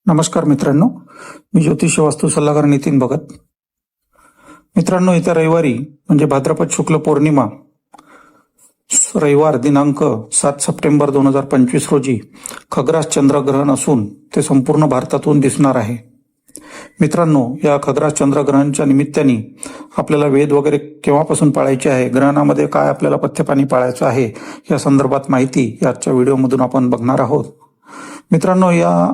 नमस्कार मित्रांनो, मी ज्योतिष वास्तू सल्लागार नितीन भगत. मित्रांनो, येत्या रविवारी म्हणजे भाद्रपद शुक्ल पौर्णिमा रविवार दिनांक 7 सप्टेंबर 2025 रोजी खग्रास चंद्रग्रहण असून ते संपूर्ण भारतातून दिसणार आहे. मित्रांनो, या खग्रास चंद्रग्रहणाच्या निमित्ताने आपल्याला वेद वगैरे केव्हापासून पाळायचे आहे, ग्रहणामध्ये काय आपल्याला पथ्यपाणी पाळायचं आहे, या संदर्भात माहिती आजच्या व्हिडिओमधून आपण बघणार आहोत. मित्रांनो, या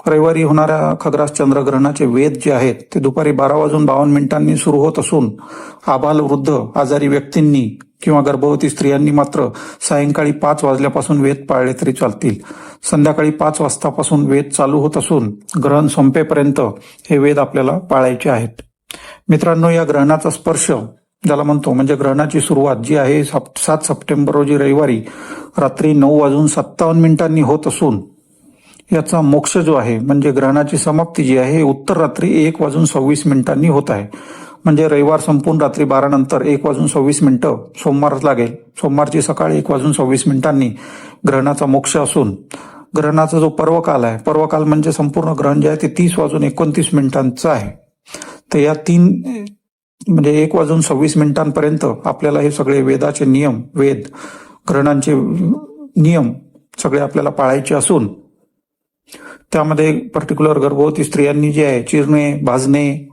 रविवारी होणाऱ्या खग्रास चंद्रग्रहणाचे वेद जे आहेत ते दुपारी 12:52 सुरू होत असून आबाल, वृद्ध, आजारी व्यक्तींनी किंवा गर्भवती स्त्रियांनी मात्र सायंकाळी 5 वाजल्यापासून वेद पाळले तरी चालतील. संध्याकाळी 5 वाजतापासून वेद चालू होत असून ग्रहण संपेपर्यंत हे वेद आपल्याला पाळायचे आहेत. मित्रांनो, या ग्रहणाचा स्पर्श ज्याला म्हणतो म्हणजे ग्रहणाची सुरुवात जी आहे 7 सप्टेंबर रोजी रविवारी रात्री 9:57 होत असून याचा मोक्ष जो आहे म्हणजे ग्रहणाची समाप्ती जी आहे उत्तर रात्री 1:26 होत आहे. म्हणजे रविवार संपून रात्री 12 नंतर 1:26 सोमवार लागेल. सोमवारची सकाळ 1:26 ग्रहणाचा मोक्ष असून ग्रहणाचा जो पर्वकाल आहे, पर्वकाल म्हणजे संपूर्ण ग्रहण जे आहे ते 30:29 आहे. तर या 3 म्हणजे 1:26 आपल्याला हे सगळे वेदाचे नियम, वेद ग्रहणांचे नियम सगळे आपल्याला पाळायचे असून त्यामध्ये पर्टिक्युलर गर्भवती स्त्रियांनी जे आहे चिरणे, भाजणे,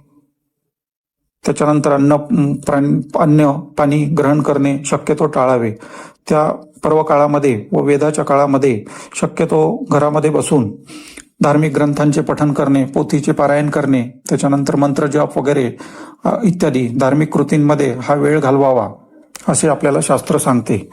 त्याच्यानंतर अन्न पाणी ग्रहण करणे शक्यतो टाळावे. त्या पर्व काळामध्ये व वेदाच्या काळामध्ये शक्यतो घरामध्ये बसून धार्मिक ग्रंथांचे पठण करणे, पोथीचे पारायण करणे, त्याच्यानंतर मंत्रजप वगैरे इत्यादी धार्मिक कृतींमध्ये हा वेळ घालवावा असे आपल्याला शास्त्र सांगते.